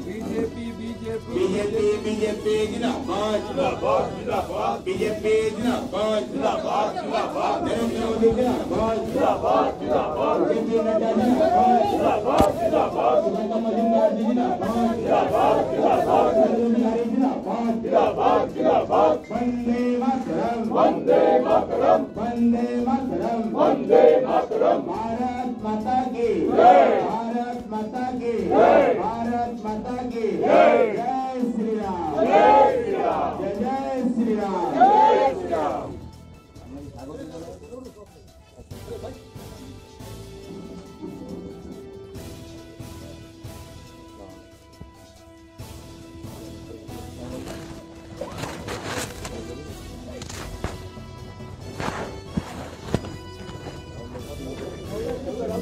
BJP BJP BJP BJP जिंदाबाद जिंदाबाद जिंदाबाद बीजेपी जिंदाबाद जिंदाबाद जिंदाबाद नरेंद्र मोदी जिंदाबाद जिंदाबाद जिंदाबाद बीजेपी नड्डा जिंदाबाद जिंदाबाद जिंदाबाद सुमित्रा मजूमदार जी जिंदाबाद जिंदाबाद जिंदाबाद नरेंद्र बिहारी जिंदाबाद जिंदाबाद जिंदाबाद वंदे मातरम वंदे मातरम वंदे मातरम वंदे मातरम भारत माता की जय भारत माता की जय भारत माता की जय जय श्री राम जय श्री राम जय श्री राम जय श्री राम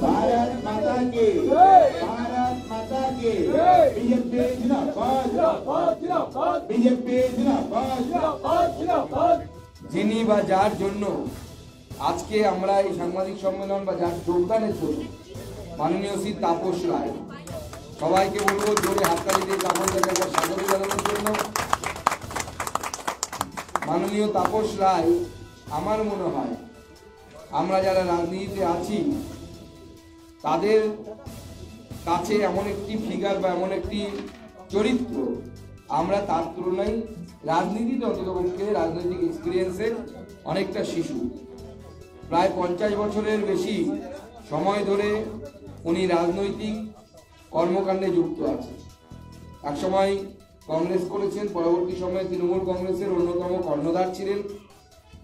भारत माता की भारत माता की बीजेपी जिंदाबाद जिंदाबाद बीजेपी जिंदाबाद जिंदाबाद যিনি বা যার জন্য আজকে আমরা এই সাংবাদিক সম্মেলন বা যার যোগদানের জন্য মাননীয় শ্রী তাপস রায়, সবাইকে বলবো জোরে হাততালি দিয়ে তাপসকে একবার স্বাগত জানানোর জন্য। মাননীয় তাপস রায়, আমার মনে হয় আমরা যারা রাজনীতিতে আছি তাদের কাছে এমন একটি ফিগার বা এমন একটি চরিত্র, আমরা তার তুলনায় রাজনীতিতে অন্ততপক্ষে রাজনৈতিক এক্সপিরিয়েন্সের অনেকটা শিশু। প্রায় 50 বছরের বেশি সময় ধরে উনি রাজনৈতিক কর্মকাণ্ডে যুক্ত আছেন। একসময় কংগ্রেস করেছেন, পরবর্তী সময়ে তৃণমূল কংগ্রেসের অন্যতম কর্ণধার ছিলেন।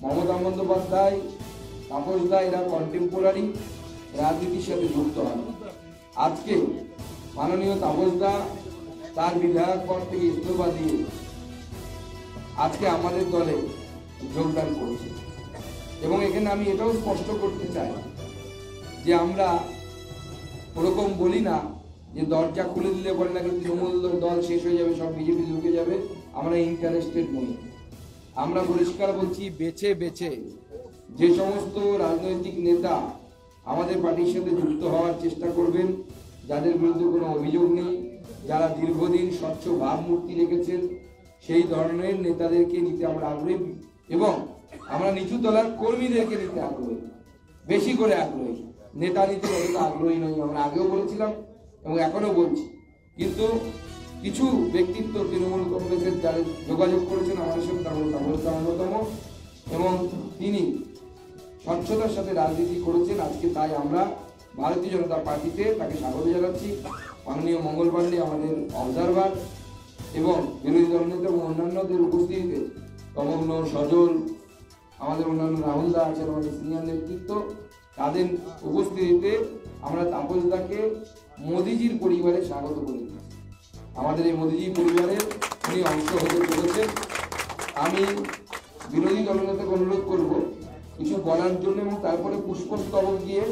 মমতা বন্দ্যোপাধ্যায়, তাপস দা এরা কন্টেম্পোরারি রাজনীতির সাথে যুক্ত হন। আজকে মাননীয় তাপস দা তার বিধায়ক পদ থেকে ইস্তফা দিয়ে আজকে আমাদের দলে যোগদান করছে। এবং এখানে আমি এটাও স্পষ্ট করতে চাই যে আমরা ওরকম বলি না যে দরজা খুলে দিলে পরে নাকি তৃণমূল দল শেষ হয়ে যাবে, সব বিজেপি ঢুকে যাবে, আমরা ইন্টারেস্টেড নই। আমরা পরিষ্কার বলছি, বেছে বেছে যে সমস্ত রাজনৈতিক নেতা আমাদের পার্টির সাথে যুক্ত হওয়ার চেষ্টা করবেন, যাদের বিরুদ্ধে কোনো অভিযোগ নেই, যারা দীর্ঘদিন স্বচ্ছ ভাবমূর্তি রেখেছেন, সেই ধরনের নেতাদেরকে নিতে আমরা আগ্রহী এবং আমরা নিচু তলার কর্মীদেরকে নিতে আগ্রহী, বেশি করে আগ্রহী। নেতা নিতে অতটা আগ্রহী নই, আমরা আগেও বলেছিলাম এবং এখনো বলছি। কিন্তু কিছু ব্যক্তিত্ব তৃণমূল কংগ্রেসের যারা যোগাযোগ করেছেন আমাদের সাথে, তার মধ্যে তাপস দা অন্যতম, এবং তিনি স্বচ্ছতার সাথে রাজনীতি করেছেন। আজকে তাই আমরা ভারতীয় জনতা পার্টিতে তাকে স্বাগত জানাচ্ছি। মাননীয় মঙ্গল পাণ্ডে আমাদের অবজারভার এবং বিরোধী দলনেতা এবং অন্যান্যদের উপস্থিতিতে, তমগ্ন সজল, আমাদের অন্যান্য রাহুল দা আছেন, আমাদের সিনিয়র নেতৃত্ব, তাদের উপস্থিতিতে আমরা তাপস দাকে মোদিজির পরিবারে স্বাগত করি। আমাদের এই মোদিজি পরিবারের উনি অংশ হতে চলেছেন। আমি বিরোধী দলনেতাকে অনুরোধ করব কিছু বলার জন্য এবং তারপরে পুষ্পস্তবক দিয়ে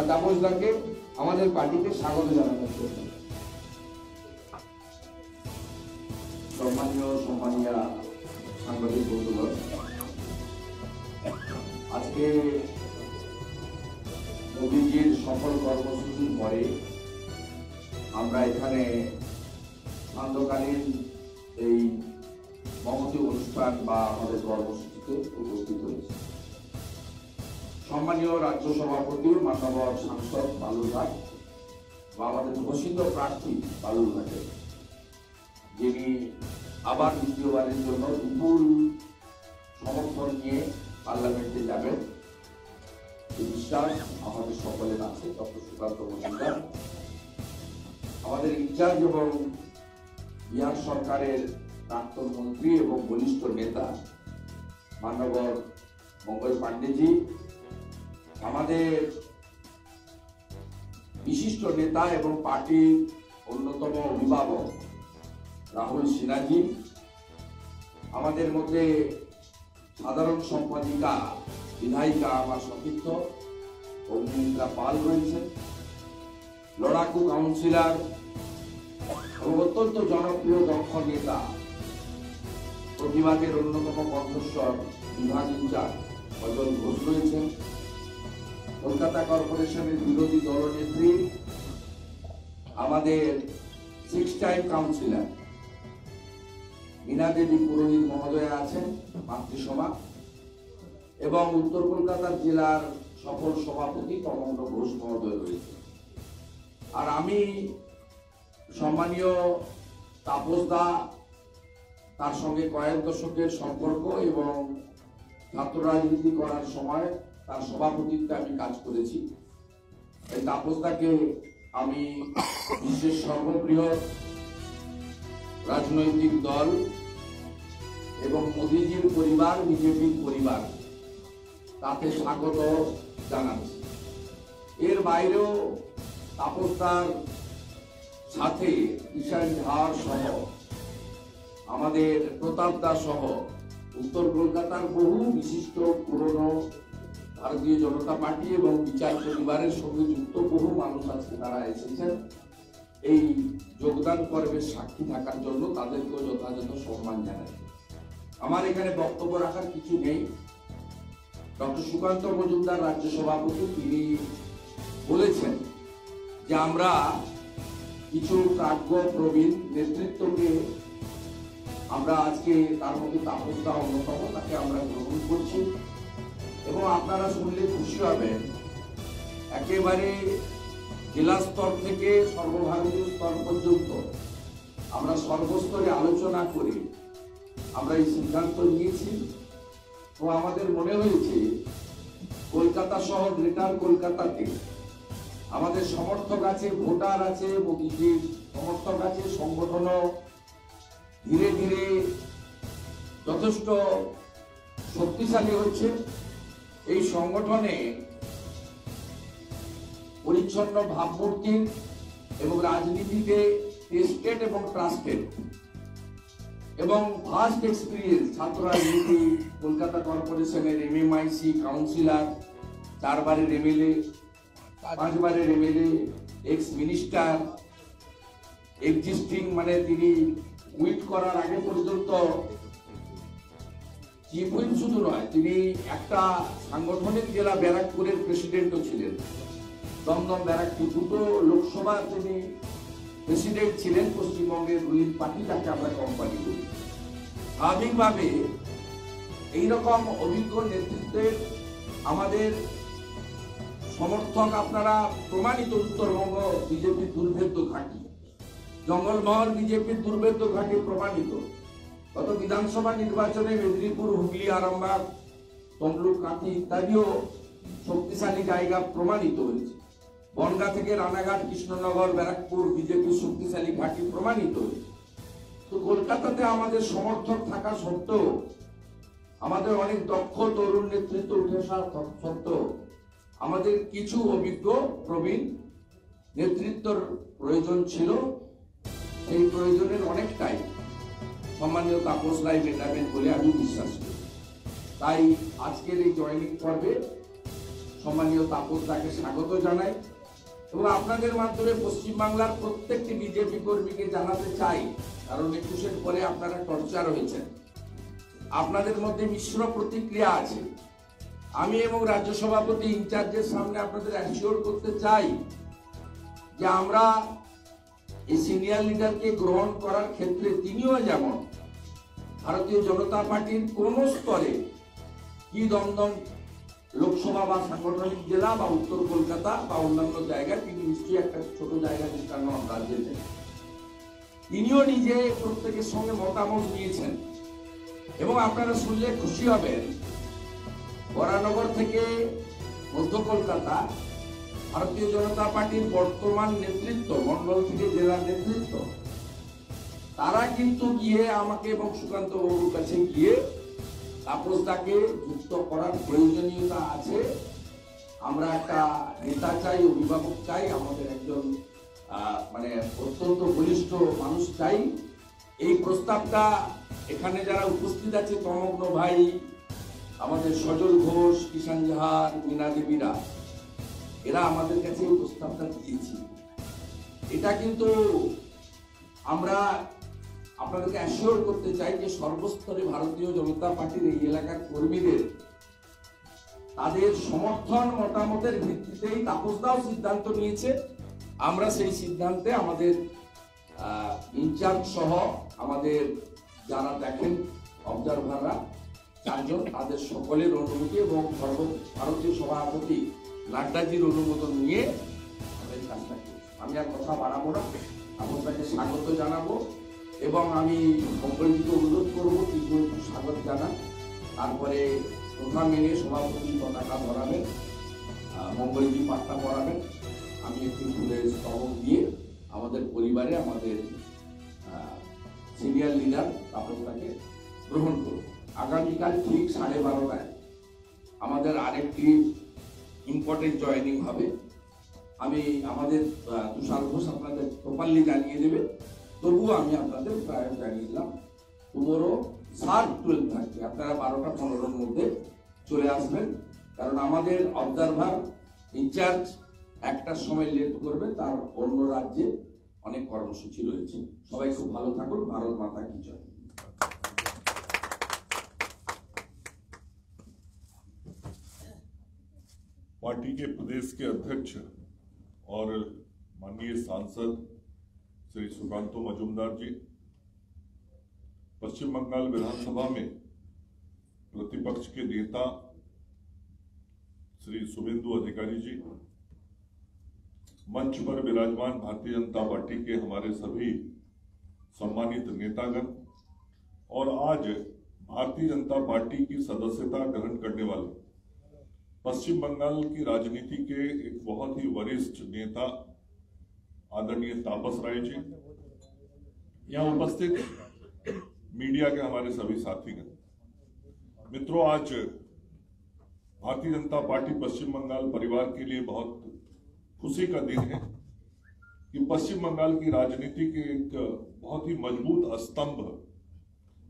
তাপস দাকে আমাদের পার্টিতে স্বাগত জানানোর জন্য। সম্মানীয় সম্মানীয় সাংবাদিক বন্ধুগণ, আজকে মোদীজির সফল কর্মসূচির পরে আমরা এখানে সান্ধ্যকালীন এই মহতী অনুষ্ঠান বা আমাদের কর্মসূচিতে উপস্থিত হয়েছে। সম্মানীয় রাজ্য সভাপতি মাননীয় সাংসদ বালুরঘাট বা আমাদের ঘোষিত প্রার্থী বালুরঘাটের, যিনি আবার দ্বিতীয়বারের জন্য বিপুল সমর্থন নিয়ে পার্লামেন্টে যাবেন, এই বিশ্বাস আমাদের সকলের আছে। ডক্টর সুকান্ত মজুমদার আমাদের ইনচার্জ এবং বিহার সরকারের প্রাক্তন মন্ত্রী এবং বলিষ্ঠ নেতা মাননীয় মঙ্গল পাণ্ডেজি, আমাদের বিশিষ্ট নেতা এবং পার্টির অন্যতম অভিভাবক রাহুল সিনহাজি, আমাদের মধ্যে সাধারণ সম্পাদিকা বিধায়িকা আমার সতীর্থ অগ্নিমিত্রা পাল রয়েছেন, লড়াকু কাউন্সিলর এবং অত্যন্ত জনপ্রিয় দক্ষ নেতা প্রতিবাদের অন্যতম কণ্ঠস্বর বিভাগ ইনচার্জ অজল ঘোষ রয়েছেন, কলকাতা কর্পোরেশনের বিরোধী দলনেত্রী আমাদের 6 টাইম কাউন্সিলর মীনা দেবী পুরোহিত মহোদয়া আছেন মাতৃসভা, এবং উত্তর কলকাতার জেলার সফল সভাপতি তমগ্ন ঘোষ মহোদয় রয়েছে। আর আমি সম্মানীয় তাপস দা, তার সঙ্গে কয়েক দশকের সম্পর্ক এবং ছাত্র রাজনীতি করার সময় তার সভাপতিত্বে আমি কাজ করেছি। এই তাপস দাকে আমি বিশ্বের সর্ববৃহৎ রাজনৈতিক দল এবং মোদীজির পরিবার, বিজেপির পরিবার, তাতে স্বাগত জানাচ্ছি। এর বাইরেও তাপসদার সাথে ঈশান ঝাড় সহ আমাদের প্রতাপ দাস সহ উত্তর কলকাতার বহু বিশিষ্ট পুরনো ভারতীয় জনতা পার্টি এবং বিচার পরিবারের সঙ্গে যুক্ত বহু মানুষ আছে, তারা এসেছেন এই যোগদান পর্বের সাক্ষী থাকার জন্য। তাদেরকেও যথাযথ সম্মান জানাই। আমার এখানে বক্তব্য রাখার কিছু নেই। ডক্টর সুকান্ত মজুমদার রাজ্য সভাপতি, তিনি বলেছেন যে আমরা কিছু প্রাজ্ঞ প্রবীণ নেতৃত্বকে আমরা আজকে, তার মধ্যে তাপস দা অন্যতম, তাকে আমরা গ্রহণ করছি। এবং আপনারা শুনলে খুশি হবেন, একেবারে জেলা স্তর থেকে সর্বভারতীয় স্তর পর্যন্ত আমরা সর্বস্তরে আলোচনা করে আমরা এই সিদ্ধান্ত নিয়েছি। তো আমাদের মনে হয়েছে কলকাতা সহ গ্রেটার কলকাতাতে আমাদের সমর্থক আছে, ভোটার আছে, মোদীজির সমর্থক আছে, সংগঠনও ধীরে ধীরে যথেষ্ট শক্তিশালী হচ্ছে। এই সংগঠনে পরিচ্ছন্ন ভাবমূর্তির এবং রাজনীতিতে টেস্টেড এবং ট্রাস্টেড এবং ভাস্ট এক্সপিরিয়েন্স ছাত্র রাজনীতি, কলকাতা কর্পোরেশনের MMIC কাউন্সিলর, 4 বারের MLA, 5 বারের MLA, এক্স মিনিস্টার, এক্সিস্টিং মানে তিনি উইট করার আগে পর্যন্ত চিফ হুইপ শুধু নয়, তিনি একটা সাংগঠনিক জেলা ব্যারাকপুরের প্রেসিডেন্টও ছিলেন। দমদম ব্যারাকপুর দুটো লোকসভা তিনি প্রেসিডেন্ট ছিলেন। পশ্চিমবঙ্গের রুলিং পার্টি, যাকে আমরা কোম্পানি করি। স্বাভাবিকভাবে এইরকম অভিজ্ঞ নেতৃত্বের আমাদের সমর্থক আপনারা প্রমাণিত। উত্তরবঙ্গ বিজেপির দুর্ভেদ্য ঘাঁটি, জঙ্গলমহল বিজেপির দুর্ভেদ্য ঘাঁটি প্রমাণিত। গত বিধানসভা নির্বাচনে মেদিনীপুর, হুগলি, আরামবাগ, তমলুক, কাঁথি ইত্যাদিও শক্তিশালী জায়গা প্রমাণিত হয়েছে। বনগাঁ থেকে রানাঘাট, কৃষ্ণনগর, ব্যারাকপুর বিজেপির শক্তিশালী ঘাঁটি প্রমাণিত হয়েছে। তো কলকাতাতে আমাদের সমর্থক থাকা সত্ত্বেও, আমাদের অনেক দক্ষ তরুণ নেতৃত্ব উঠে আসা সত্ত্বেও আমাদের কিছু অভিজ্ঞ প্রবীণ নেতৃত্বর প্রয়োজন ছিল। সেই প্রয়োজনের অনেকটাই সম্মানীয় তাপস রায় মেটাবেন বলে আমি বিশ্বাস করি। তাই আজকের এই জয়েনিং পর্বে সম্মানীয় তাপস দাকে স্বাগত জানাই এবং আপনাদের মাধ্যমে পশ্চিমবাংলার প্রত্যেকটি বিজেপি কর্মীকে জানাতে চাই, কারণ 21-এর পরে আপনারা টর্চার হয়েছেন, আপনাদের মধ্যে মিশ্র প্রতিক্রিয়া আছে। আমি এবং রাজ্য সভাপতি ইনচার্জের সামনে আপনাদের অ্যাসিওর করতে চাই যে আমরা এই সিনিয়র লিডারকে গ্রহণ করার ক্ষেত্রে তিনিও যেমন ভারতীয় জনতা পার্টির কোন স্তরে, কি দমদম লোকসভা বা সাংগঠনিক জেলা বা উত্তর কলকাতা বা অন্যান্য জায়গায়, তিনি নিশ্চয়ই একটা ছোট জায়গা যেটার নাম রাজ্যে, তিনিও নিজে প্রত্যেকের সঙ্গে মতামত নিয়েছেন। এবং আপনারা শুনলে খুশি হবেন, বরানগর থেকে মধ্য কলকাতা ভারতীয় জনতা পার্টির বর্তমান নেতৃত্ব, মন্ডল থেকে জেলার নেতৃত্ব, তারা কিন্তু গিয়ে আমাকে এবং সুকান্ত বাবুর কাছে গিয়ে তাপস দাকে যুক্ত করার প্রয়োজনীয়তা আছে, আমরা একটা নেতা চাই, অভিভাবক চাই, আমাদের একজন মানে অত্যন্ত বলিষ্ঠ মানুষ চাই। এই প্রস্তাবটা এখানে যারা উপস্থিত আছে, তমগ্ন ভাই, আমাদের সজল ঘোষ, কিষান জাহার, মীনা দেবীরা, এরা আমাদের কাছে এই প্রস্তাবটা দিয়েছি। এটা কিন্তু আমরা আপনাদেরকে অ্যাসিওর করতে চাই যে সর্বস্তরে ভারতীয় জনতা পার্টির এই এলাকার কর্মীদের তাদের সমর্থন মতামতের ভিত্তিতেই তাপস দাও সিদ্ধান্ত নিয়েছে। আমরা সেই সিদ্ধান্তে আমাদের ইনচার্জ সহ আমাদের যারা দেখেন অবজারভাররা 4 জন, তাদের সকলের অনুমতি এবং সর্বভারতীয় সভাপতি নাড্ডাজির অনুমোদন নিয়ে আমরা এই কাজটা করছি। আমি আর কথা বাড়াবো না, আপনাকে স্বাগত জানাবো এবং আমি মঙ্গলজিকে অনুরোধ করবো কিছু একটু স্বাগত জানান। তারপরে প্রথা মেনে সভাপতি পতাকা ধরাবেন, মঙ্গলজি পাট্টা পড়াবেন, আমি একটি ফুলের স্তবক দিয়ে আমাদের পরিবারে আমাদের সিনিয়র লিডার তাপসটাকে গ্রহণ করব। আগামীকাল ঠিক 12:30টায় আমাদের আরেকটি ইম্পর্টেন্ট জয়েনিং হবে। আমি আমাদের তুষার ঘোষ আপনাদের প্রপারলি জানিয়ে দেবে, তবুও আমি আপনাদের প্রায় জানিয়ে দিলাম। টুমোরো 12:30 থাকবে, আপনারা 12টা 15-এর মধ্যে চলে আসবেন, কারণ আমাদের অবজারভার ইনচার্জ 1টার সময় লেট করবে, তার অন্য রাজ্যে অনেক কর্মসূচি রয়েছে। সবাই খুব ভালো থাকুন। ভারত মাতা কি জয়। पार्टी के प्रदेश के अध्यक्ष और माननीय सांसद श्री सुकांतो मजूमदार जी, पश्चिम बंगाल विधानसभा में प्रतिपक्ष के नेता श्री शुभेंदु अधिकारी जी, मंच पर विराजमान भारतीय जनता पार्टी के हमारे सभी सम्मानित नेतागण और आज भारतीय जनता पार्टी की सदस्यता ग्रहण करने वाले पश्चिम बंगाल की राजनीति के एक बहुत ही वरिष्ठ नेता आदरणीय तापस राय जी, यहाँ उपस्थित मीडिया के हमारे सभी साथीगण, मित्रों, आज भारतीय जनता पार्टी पश्चिम बंगाल परिवार के लिए बहुत खुशी का दिन है कि पश्चिम बंगाल की राजनीति के एक बहुत ही मजबूत स्तंभ,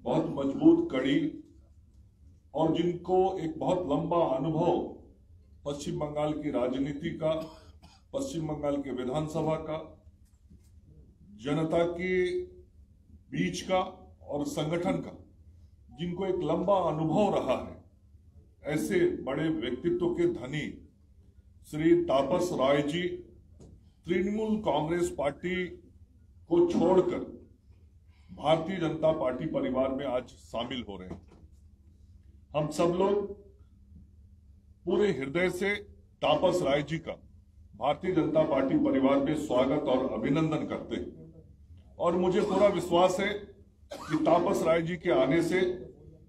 बहुत मजबूत कड़ी और जिनको एक बहुत लंबा अनुभव पश्चिम बंगाल की राजनीति का, पश्चिम बंगाल के विधानसभा का, जनता के बीच का और संगठन का, जिनको एक लंबा अनुभव रहा है, ऐसे बड़े व्यक्तित्व के धनी श्री तापस राय जी तृणमूल कांग्रेस पार्टी को छोड़कर भारतीय जनता पार्टी परिवार में आज शामिल हो रहे हैं। हम सब लोग पूरे हृदय से तापस राय जी का भारतीय जनता पार्टी परिवार में स्वागत और अभिनंदन करते हैं और मुझे पूरा विश्वास है कि तापस राय जी के आने से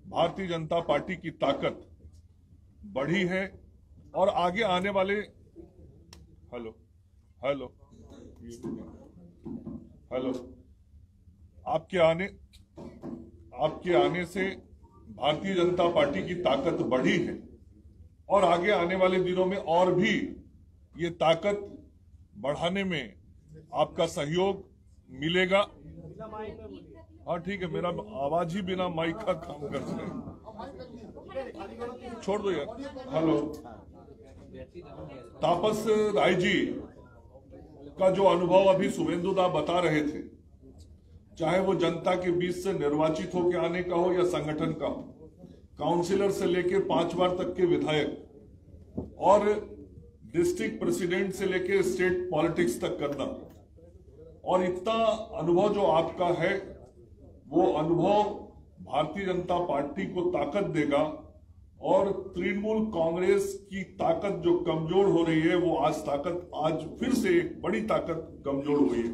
भारतीय जनता पार्टी की ताकत बढ़ी है और आगे आने वाले हेलो आपके आने से भारतीय जनता पार्टी की ताकत बढ़ी है और आगे आने वाले दिनों में और भी ये ताकत बढ़ाने में आपका सहयोग मिलेगा। हाँ ठीक है, मेरा आवाज ही बिना माइक का काम करते हैं, छोड़ दो यार। हेलो, तापस राय जी का जो अनुभव अभी शुभेंदुदा बता रहे थे, चाहे वो जनता के बीच से निर्वाचित होकर आने का हो या संगठन का हो, काउंसिलर से लेकर 5 बार तक के विधायक और डिस्ट्रिक्ट प्रेसिडेंट से लेकर स्टेट पॉलिटिक्स तक करना, और इतना अनुभव जो आपका है, वो अनुभव भारतीय जनता पार्टी को ताकत देगा और तृणमूल कांग्रेस की ताकत जो कमजोर हो रही है, वो आज फिर से एक बड़ी ताकत कमजोर हुई है।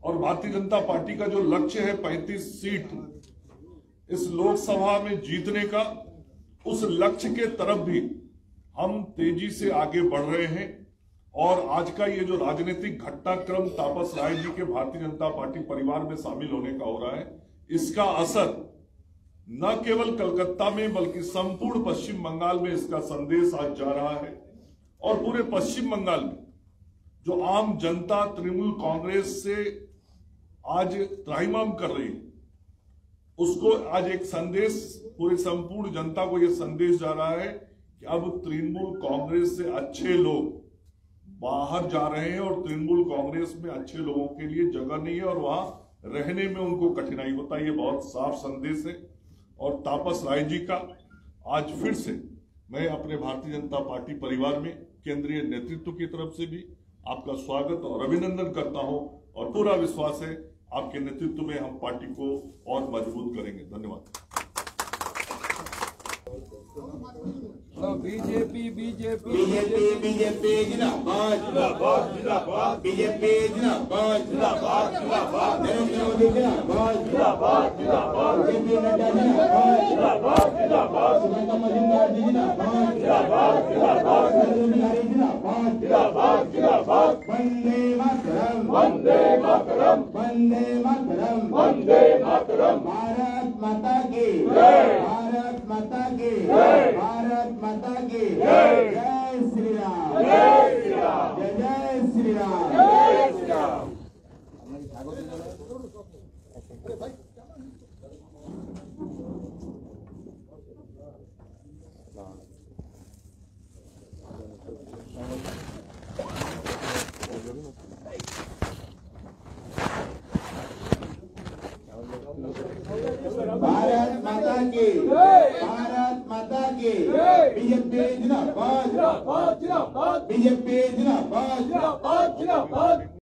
और भारतीय जनता पार्टी का जो लक्ष्य है 35 सीट इस लोकसभा में जीतने का, उस लक्ष्य के तरफ भी हम तेजी से आगे बढ़ रहे हैं। और आज का ये जो राजनीतिक घटनाक्रम तापस राय जी के भारतीय जनता पार्टी परिवार में शामिल होने का हो रहा है, इसका असर न केवल कलकत्ता में बल्कि संपूर्ण पश्चिम बंगाल में इसका संदेश आज जा रहा है। और पूरे पश्चिम बंगाल में जो आम जनता तृणमूल कांग्रेस से आज त्राहिमाम कर रही है, उसको आज एक संदेश, पूरे संपूर्ण जनता को यह संदेश जा रहा है कि अब तृणमूल कांग्रेस से अच्छे लोग बाहर जा रहे हैं और तृणमूल कांग्रेस में अच्छे लोगों के लिए जगह नहीं है और वहां रहने में उनको कठिनाई होता है। ये बहुत साफ संदेश है। और तापस राय जी का आज फिर से मैं अपने भारतीय जनता पार्टी परिवार में केंद्रीय नेतृत्व की तरफ से भी आपका स्वागत और अभिनंदन करता हूं। और पूरा विश्वास है आपके नेतृत्व में हम पार्टी को और मजबूत करेंगे। धन्यवाद। बीजेपी बीजेपी बीजेपी बीजेपी जिंदाबाद जिंदाबाद जिंदाबाद बीजेपी जिंदाबाद जिंदाबाद जिंदाबाद नरेंद्र मोदी जिंदाबाद जिंदाबाद जिंदाबाद जेपी नड्डा जिंदाबाद जिंदाबाद जिंदाबाद सुमित्रा महिंद्रा जिंदाबाद जिंदाबाद जिंदाबाद नरेंद्र बिहारी जिंदाबाद जिंदाबाद जिंदाबाद वंदे मातरम वंदे मातरम वंदे मातरम वंदे मातरम भारत माता की जय भारत माता की जय भारत माता की जय जय श्री राम जय श्री राम जय जय श्री राम जय श्री राम। भारत माता की भारत माता की बीजेपी जिंदाबाद बीजेपी जिंदाबाद